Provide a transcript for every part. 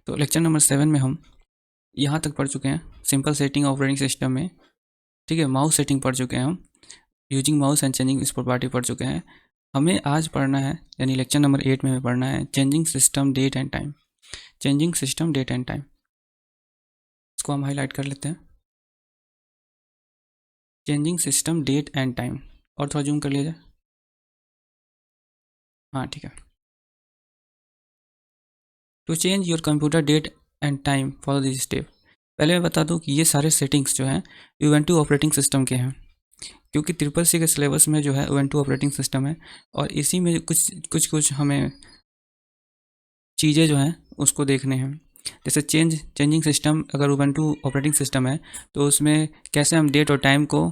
तो lecture number 7 में हम यहाँ तक पढ़ चुके हैं सिंपल सेटिंग ऑपरेटिंग सिस्टम में। ठीक है, माउस सेटिंग पढ़ चुके हैं हम, यूजिंग माउस एंड चेंजिंग इस प्रॉपर्टी पढ़ चुके हैं। हमें आज पढ़ना है, यानी लेक्चर नंबर 8 में हमें पढ़ना है changing system date and time. Changing system date and time, इसको हम हाईलाइट कर लेते हैं। Changing system date and time, और थोड़ा जूम कर लिया जाए। हाँ ठीक है। To change your computer date and time follow this step. पहले मैं बता दूं कि ये सारे सेटिंग्स जो हैं उबुंटू ऑपरेटिंग सिस्टम के हैं, क्योंकि ट्रिपल सी के सिलेबस में जो है उबुंटू ऑपरेटिंग सिस्टम है, और इसी में कुछ हमें चीज़ें जो हैं उसको देखने हैं। जैसे चेंजिंग सिस्टम, अगर उबुंटू ऑपरेटिंग सिस्टम है तो उसमें कैसे हम डेट और टाइम को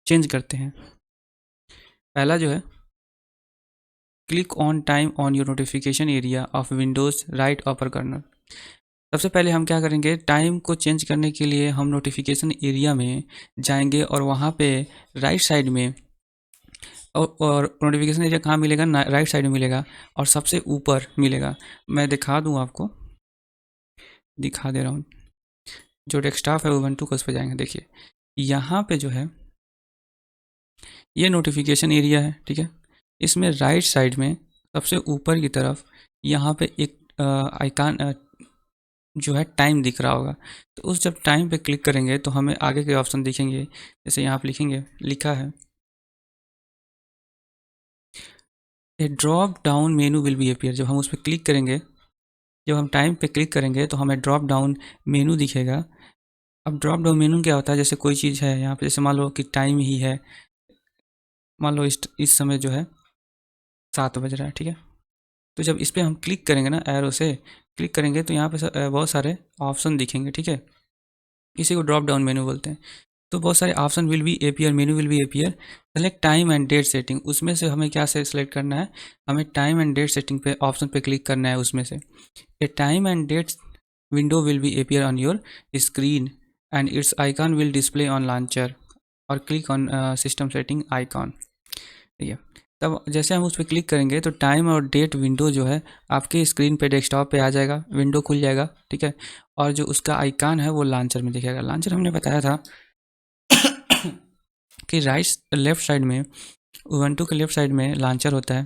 चेंज करते हैं। पहला जो है, click on time on your notification area of Windows right upper corner. सबसे पहले हम क्या करेंगे, टाइम को चेंज करने के लिए हम नोटिफिकेशन एरिया में जाएंगे और वहाँ पे राइट साइड में, और नोटिफिकेशन एरिया कहाँ मिलेगा, राइट साइड में मिलेगा और सबसे ऊपर मिलेगा। मैं दिखा दूँ आपको, दिखा दे रहा हूँ। जो डेस्कटॉप है उबुंटू का, उस पर जाएंगे। देखिए यहाँ पे जो है ये नोटिफिकेशन एरिया है, ठीक है। इसमें राइट साइड में सबसे ऊपर की तरफ यहाँ पे एक आइकन जो है टाइम दिख रहा होगा। तो उस जब टाइम पे क्लिक करेंगे तो हमें आगे के ऑप्शन दिखेंगे। जैसे यहाँ पे लिखेंगे, लिखा है a drop down menu will be appear. जब हम उस पर क्लिक करेंगे, जब हम टाइम पे क्लिक करेंगे तो हमें ड्रॉप डाउन मेनू दिखेगा। अब ड्रॉप डाउन मेनू क्या होता है, जैसे कोई चीज़ है यहाँ पे, जैसे मान लो कि टाइम ही है, मान लो इस समय जो है 7 बज रहा है, ठीक है। तो जब इस पर हम क्लिक करेंगे ना, एरो से क्लिक करेंगे तो यहाँ पे बहुत सारे ऑप्शन दिखेंगे, ठीक है। इसी को ड्रॉप डाउन मेनू बोलते हैं। तो बहुत सारे option will be appear, menu will be appear. Select time and date setting, उसमें से हमें क्या से सेलेक्ट करना है, हमें टाइम एंड डेट सेटिंग पे ऑप्शन पे क्लिक करना है। उसमें से a time and date window will be appear on your screen and its icon will display on launcher, और click on system setting icon. ठीक है, तब जैसे हम उस पर क्लिक करेंगे तो टाइम और डेट विंडो जो है आपके स्क्रीन पे, डेस्कटॉप पे आ जाएगा, विंडो खुल जाएगा, ठीक है। और जो उसका आइकॉन है वो लॉन्चर में दिखेगा। लॉन्चर हमने बताया था कि लेफ्ट साइड में, उबुंटू के लेफ्ट साइड में लॉन्चर होता है,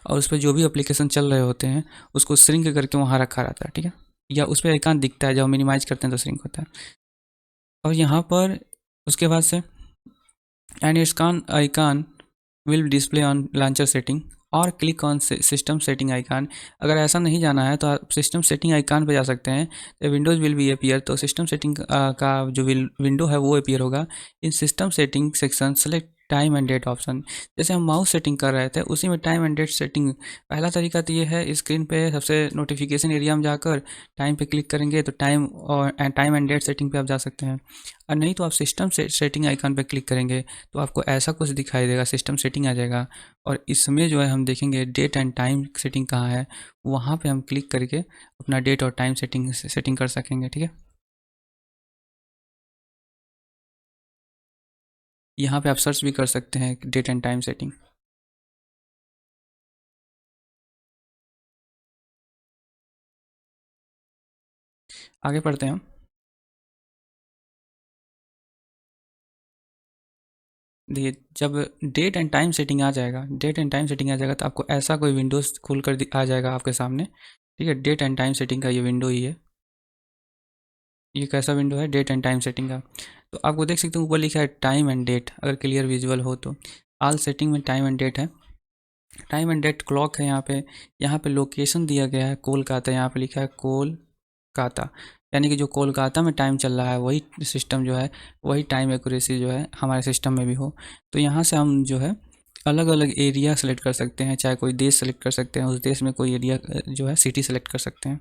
और उस पर जो भी एप्लीकेशन चल रहे होते हैं उसको श्रिंक करके वहाँ रखा रहता है, ठीक है। या उस पर आइकॉन दिखता है, जब हम मिनिमाइज करते हैं तो श्रिंक होता है। और यहाँ पर उसके बाद से एंड इसकान icon will display on launcher setting, और click on system setting icon. अगर ऐसा नहीं जाना है तो आप सिस्टम सेटिंग आइकॉन पे जा सकते हैं। तो विंडोज़ विल बी अपीयर, तो सिस्टम सेटिंग का जो विंडो है वो अपीयर होगा। In system setting section select time and date option. जैसे हम माउस सेटिंग कर रहे थे उसी में टाइम एंड डेट सेटिंग। पहला तरीका तो ये है, स्क्रीन पे सबसे नोटिफिकेशन एरिया में जाकर टाइम पे क्लिक करेंगे तो टाइम एंड डेट सेटिंग पे आप जा सकते हैं। और नहीं तो आप सिस्टम सेटिंग आइकन पे क्लिक करेंगे तो आपको ऐसा कुछ दिखाई देगा, सिस्टम सेटिंग आ जाएगा। और इसमें जो है हम देखेंगे डेट एंड टाइम सेटिंग कहाँ है, वहाँ पे हम क्लिक करके अपना डेट और टाइम सेटिंग कर सकेंगे, ठीक है। यहाँ पे आप सर्च भी कर सकते हैं डेट एंड टाइम सेटिंग। आगे पढ़ते हैं हम। देखिए, जब डेट एंड टाइम सेटिंग आ जाएगा, डेट एंड टाइम सेटिंग आ जाएगा तो आपको ऐसा कोई विंडोज़ खुल कर आ जाएगा आपके सामने, ठीक है। डेट एंड टाइम सेटिंग का ये विंडो ही है। ये कैसा विंडो है, डेट एंड टाइम सेटिंग का। तो आपको देख सकते हैं ऊपर लिखा है टाइम एंड डेट, अगर क्लियर विजुअल हो तो। ऑल सेटिंग में टाइम एंड डेट है, टाइम एंड डेट क्लॉक है यहाँ पे। यहाँ पे लोकेशन दिया गया है कोलकाता, यहाँ पे लिखा है कोलकाता, यानी कि जो कोलकाता में टाइम चल रहा है वही सिस्टम जो है, वही टाइम एक्यूरेसी जो है हमारे सिस्टम में भी हो। तो यहाँ से हम जो है अलग अलग एरिया सेलेक्ट कर सकते हैं, चाहे कोई देश सेलेक्ट कर सकते हैं, उस देश में कोई एरिया जो है सिटी सेलेक्ट कर सकते हैं।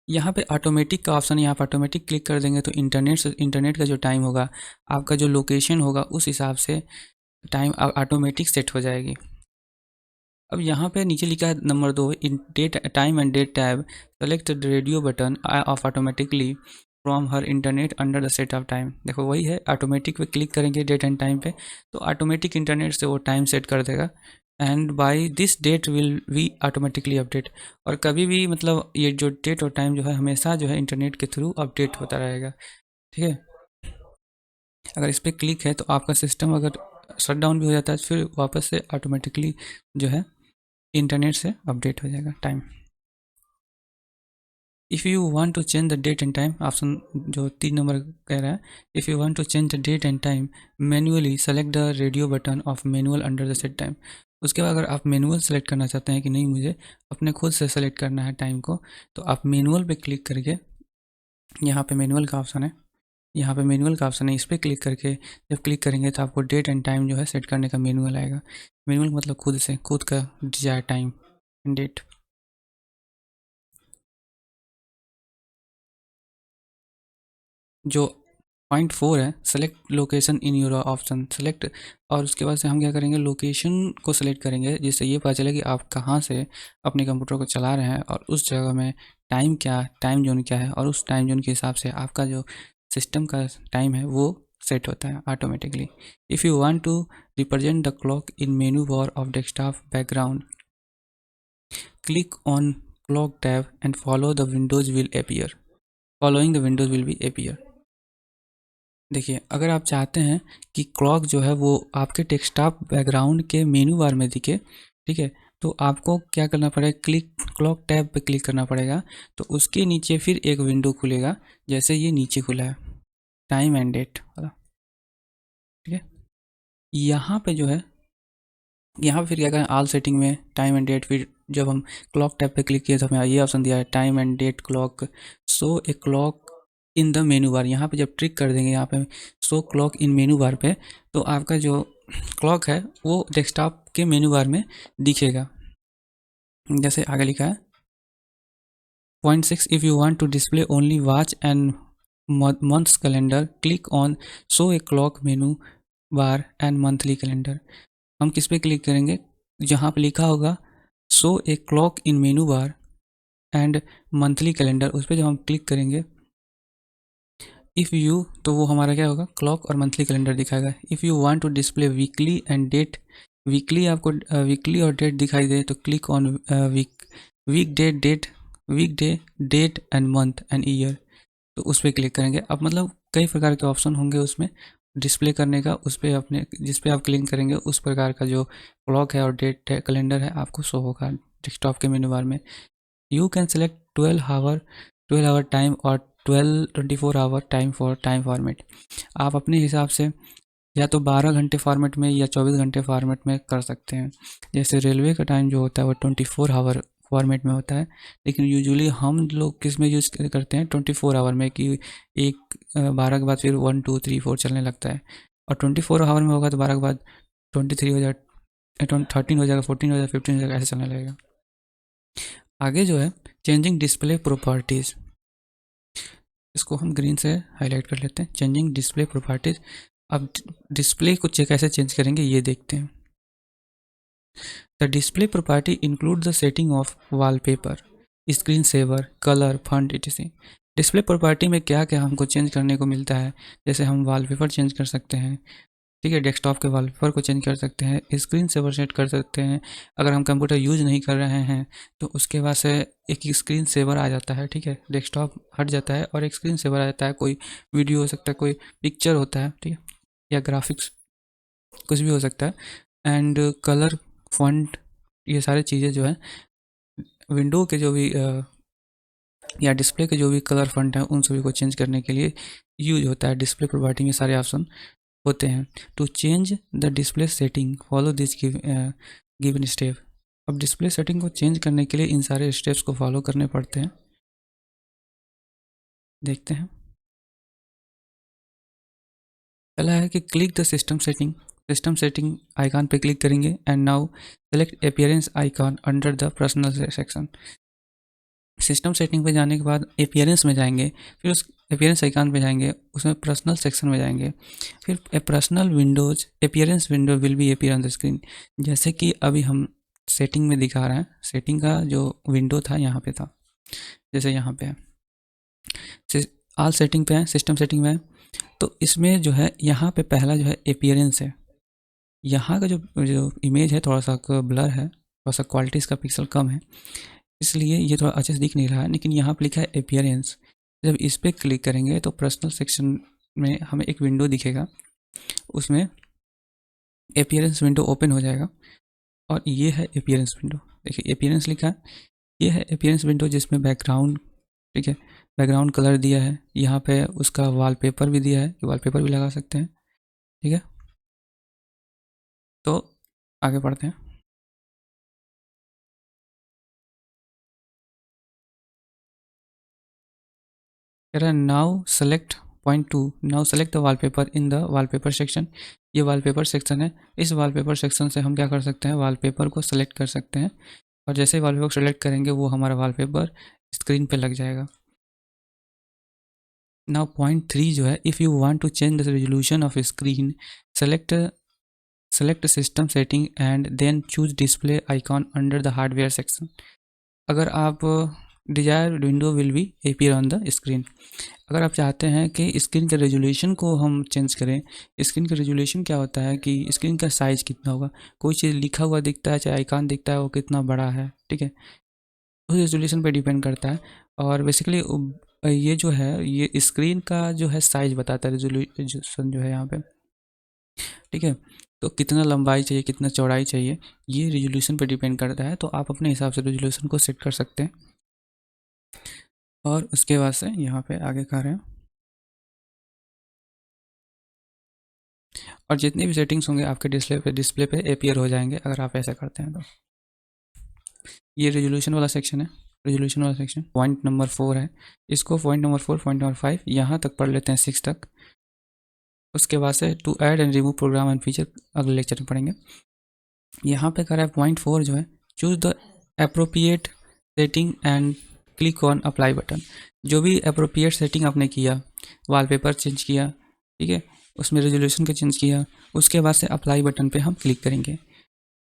यहाँ पे ऑटोमेटिक का ऑप्शन है, यहाँ पे ऑटोमेटिक क्लिक कर देंगे तो इंटरनेट का जो टाइम होगा, आपका जो लोकेशन होगा उस हिसाब से टाइम ऑटोमेटिक सेट हो जाएगी। अब यहाँ पे नीचे लिखा है number 2, in date time and date tab select the radio button of automatically from her internet under the set of time. देखो वही है, ऑटोमेटिक पे क्लिक करेंगे डेट एंड टाइम पे तो ऑटोमेटिक इंटरनेट से वो टाइम सेट कर देगा। And by this date will we automatically update. और कभी भी मतलब ये जो डेट और टाइम जो है हमेशा जो है इंटरनेट के थ्रू अपडेट होता रहेगा, ठीक है। अगर इस पर क्लिक है तो आपका सिस्टम अगर शट डाउन भी हो जाता है फिर वापस से ऑटोमेटिकली जो है इंटरनेट से अपडेट हो जाएगा time. If you want to change the date and time, option जो 3 नंबर कह रहा है, if you want to change the date and time manually select the radio button of manual under the set time. उसके बाद अगर आप manual select करना चाहते हैं कि नहीं मुझे अपने खुद से सेलेक्ट करना है टाइम को, तो आप मैनुअल पे क्लिक करके, यहाँ पे मैनुअल का ऑप्शन है, यहाँ पे मैनुअल का ऑप्शन है, इस पर क्लिक करके जब क्लिक करेंगे तो आपको डेट एंड टाइम जो है सेट करने का मैनुअल आएगा। मैनुअल मतलब खुद से, खुद का डिजायर टाइम एंड डेट। जो पॉइंट 4 है, select location in your option select, और उसके बाद से हम क्या करेंगे लोकेशन को सेलेक्ट करेंगे जिससे ये पता चले कि आप कहाँ से अपने कंप्यूटर को चला रहे हैं और उस जगह में टाइम जोन क्या है, और उस टाइम जोन के हिसाब से आपका जो सिस्टम का टाइम है वो सेट होता है automatically. If you want to represent the clock in menu bar of desktop background click on clock tab and follow the windows will appear, following the windows will be appear. देखिए अगर आप चाहते हैं कि clock जो है वो आपके डेस्कटॉप बैकग्राउंड के मेनू बार में दिखे, ठीक है, तो आपको क्या करना पड़ेगा, क्लॉक टैब पे क्लिक करना पड़ेगा। तो उसके नीचे फिर एक विंडो खुलेगा, जैसे ये नीचे खुला है टाइम एंड डेट वाला, ठीक है। यहाँ पे जो है, यहाँ पे फिर क्या करें ऑल सेटिंग में टाइम एंड डेट, फिर जब हम क्लॉक टैब पे क्लिक किए तो हमें ये ऑप्शन दिया है time and date clock, so a clock in the menu bar. यहाँ पे जब ट्रिक कर देंगे यहाँ पे शो क्लॉक इन मेनू बार पे, तो आपका जो क्लॉक है वो डेस्कटॉप के मेनू बार में दिखेगा। जैसे आगे लिखा है point 6, if you want to display only watch and months calendar click on show a clock menu bar and monthly calendar. हम किस पे क्लिक करेंगे, जहाँ पे लिखा होगा show a clock in menu bar and monthly calendar, उस पर जब हम क्लिक करेंगे इफ़ यू, तो वो हमारा क्या होगा क्लॉक और मंथली कैलेंडर दिखाएगा। If you want to display weekly and date, weekly आपको वीकली और डेट दिखाई दे तो click on week day date and month and year, तो उस पर क्लिक करेंगे। अब मतलब कई प्रकार के ऑप्शन होंगे उसमें डिस्प्ले करने का, उस पर अपने जिस पे आप क्लिक करेंगे उस प्रकार का जो क्लॉक है और डेट है कैलेंडर है आपको शो होगा डेस्कटॉप के मेनू बार में। You can select 12 hour time और 24 hour time for time format. आप अपने हिसाब से या तो 12 घंटे फॉर्मेट में या 24 घंटे फॉर्मेट में कर सकते हैं। जैसे रेलवे का टाइम जो होता है वो 24 आवर फॉर्मेट में होता है, लेकिन यूजुअली हम लोग किस में यूज़ करते हैं 24 आवर में, कि एक 12 के बाद फिर 1 2 3 4 चलने लगता है। और 24 आवर में होगा तो 12 के बाद 23 हो जाएगा, 13 हो जाएगा, 14 हो जाएगा, 15 हो जाएगा, ऐसे चलने लगेगा। आगे जो है चेंजिंग डिस्प्ले प्रॉपर्टीज़, इसको हम ग्रीन से हाईलाइट कर लेते हैं। चेंजिंग डिस्प्ले प्रॉपर्टीज़, अब डिस्प्ले को कैसे चेंज करेंगे ये देखते हैं। The display property include the setting of wallpaper, screen saver, colour, font etc। Display property में क्या क्या हमको चेंज करने को मिलता है, जैसे हम वॉलपेपर चेंज कर सकते हैं, ठीक है, डेस्कटॉप के वॉलपेपर को चेंज कर सकते हैं, स्क्रीन सेवर सेट कर सकते हैं। अगर हम कंप्यूटर यूज़ नहीं कर रहे हैं तो उसके बाद से एक स्क्रीन सेवर आ जाता है, ठीक है, डेस्कटॉप हट जाता है और एक स्क्रीन सेवर आ जाता है। कोई वीडियो हो सकता है, कोई पिक्चर होता है, ठीक है, या ग्राफिक्स कुछ भी हो सकता है। एंड कलर, फॉन्ट, ये सारी चीज़ें जो है विंडो के जो भी या डिस्प्ले के जो भी कलर फॉन्ट हैं उन सभी को चेंज करने के लिए यूज होता है। डिस्प्ले प्रॉपर्टी में सारे ऑप्शन होते हैं। To change the display setting follow this given step. अब डिस्प्ले सेटिंग को चेंज करने के लिए इन सारे स्टेप्स को फॉलो करने पड़ते हैं, देखते हैं। पहला है कि click the system setting icon पे क्लिक करेंगे and now select appearance icon under the personal section. System setting पे जाने के बाद अपीयरेंस में जाएंगे, फिर उस अपीयरेंस आइकॉन पे जाएंगे, उसमें पर्सनल सेक्शन में जाएंगे, फिर personal Windows appearance window will be appear on the screen. जैसे कि अभी हम सेटिंग में दिखा रहे हैं, सेटिंग का जो विंडो था यहाँ पे था, जैसे यहाँ पे है, ऑल सेटिंग पे है, सिस्टम सेटिंग में है, तो इसमें जो है यहाँ पे पहला जो है अपीयरेंस है, यहाँ का जो जो इमेज है थोड़ा सा ब्लर है, थोड़ा सा क्वालिटी इसका पिक्सल कम है, इसलिए ये थोड़ा अच्छे से दिख नहीं रहा है। लेकिन यहाँ पे लिखा है अपीयरेंस, जब इस पर क्लिक करेंगे तो पर्सनल सेक्शन में हमें एक विंडो दिखेगा, उसमें अपीयरेंस विंडो ओपन हो जाएगा और ये है अपीयरेंस विंडो। देखिए अपीयरेंस लिखा है, ये है अपीयरेंस विंडो जिसमें बैकग्राउंड, ठीक है, बैकग्राउंड कलर दिया है, यहाँ पे उसका वॉलपेपर भी दिया है कि वॉलपेपर भी लगा सकते हैं, ठीक है। तो आगे बढ़ते हैं। कह रहा है now select point two, now select the wallpaper in the wallpaper section. ये वॉलपेपर सेक्शन है, इस वॉलपेपर सेक्शन से हम क्या कर सकते हैं, वॉलपेपर को सेलेक्ट कर सकते हैं, और जैसे ही वॉलपेपर सेलेक्ट करेंगे वो हमारा वॉलपेपर स्क्रीन पे लग जाएगा। नाउ पॉइंट 3 जो है, if you want to change the resolution of screen, select select system setting and then choose display icon under the hardware section. अगर आप desire window will be appear on the screen, अगर आप चाहते हैं कि screen के resolution को हम चेंज करें, स्क्रीन का रेजोल्यूशन क्या होता है कि स्क्रीन का साइज़ कितना होगा, कोई चीज़ लिखा हुआ दिखता है चाहे आइकॉन दिखता है वो कितना बड़ा है, ठीक है, उस रेजोल्यूशन पे डिपेंड करता है। और बेसिकली ये जो है ये स्क्रीन का जो है साइज़ बताता है, रेजोल्यूशन जो है यहाँ पे, ठीक है। तो कितना लंबाई चाहिए, कितना चौड़ाई चाहिए, ये रेजोल्यूशन पे डिपेंड करता है, तो आप अपने हिसाब से रेजोल्यूशन को सेट कर सकते हैं। और उसके बाद से यहाँ पे आगे कर रहे हैं, और जितने भी सेटिंग्स होंगे आपके डिस्प्ले पे अपीयर हो जाएंगे अगर आप ऐसा करते हैं तो। ये रेजोल्यूशन वाला सेक्शन है, रेजोल्यूशन वाला सेक्शन पॉइंट नंबर 4 है, इसको पॉइंट नंबर 4, पॉइंट नंबर 5 यहाँ तक पढ़ लेते हैं, 6 तक। उसके बाद से to add and remove program and feature अगले लेक्चर में पढ़ेंगे। यहाँ पे कर रहा है पॉइंट 4 जो है, choose the appropriate setting and click on apply button. जो भी अप्रोप्रिएट सेटिंग आपने किया, वॉलपेपर चेंज किया, ठीक है, उसमें रेजोल्यूशन का चेंज किया, उसके बाद से अप्लाई बटन पे हम क्लिक करेंगे।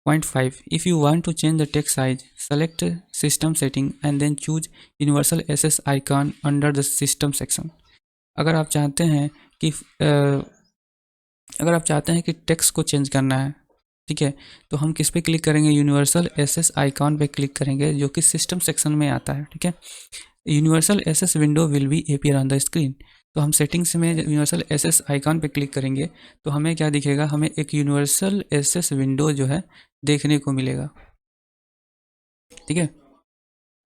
Point 5, if you want to change the text size, select system setting and then choose universal access icon under the system section. अगर आप चाहते हैं कि अगर आप चाहते हैं कि टेक्स्ट को चेंज करना है, ठीक है, तो हम किस पे क्लिक करेंगे, यूनिवर्सल एसएस आइकॉन पे क्लिक करेंगे जो कि सिस्टम सेक्शन में आता है, ठीक है। Universal SS window will be appear on the screen. तो हम सेटिंग्स में यूनिवर्सल एसएस आइकॉन पे क्लिक करेंगे तो हमें क्या दिखेगा, हमें एक यूनिवर्सल एसएस विंडो जो है देखने को मिलेगा, ठीक है।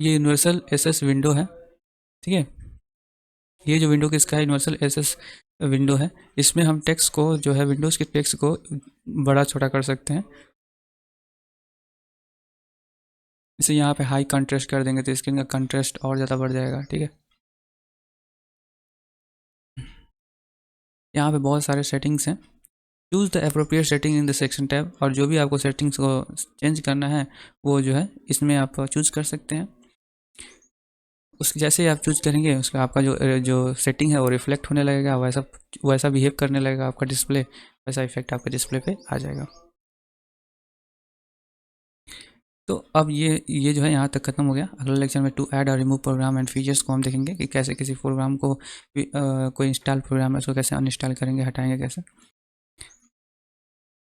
ये यूनिवर्सल एसएस विंडो है, ठीक है, ये जो विंडो किसका है, यूनिवर्सल एसएस विंडो है। इसमें हम टेक्स्ट को जो है, विंडोज़ के टेक्स्ट को बड़ा छोटा कर सकते हैं। इसे यहाँ पे हाई कंट्रास्ट कर देंगे तो स्क्रीन का कंट्रास्ट और ज़्यादा बढ़ जाएगा, ठीक है। यहाँ पे बहुत सारे सेटिंग्स हैं, choose the appropriate setting in the section tab, और जो भी आपको सेटिंग्स को चेंज करना है वो जो है इसमें आप चूज़ कर सकते हैं। उसके जैसे ही आप चूज़ करेंगे उसका आपका जो जो सेटिंग है वो रिफ्लेक्ट होने लगेगा, वैसा वैसा बिहेव करने लगेगा आपका डिस्प्ले, वैसा इफेक्ट आपके डिस्प्ले पे आ जाएगा। तो अब ये जो है यहाँ तक खत्म हो गया। अगले लेक्चर में टू ऐड और रिमूव प्रोग्राम एंड फीचर्स को हम देखेंगे कि कैसे किसी प्रोग्राम को कोई इंस्टॉल प्रोग्राम है उसको कैसे अनइंस्टॉल करेंगे, हटाएंगे कैसे।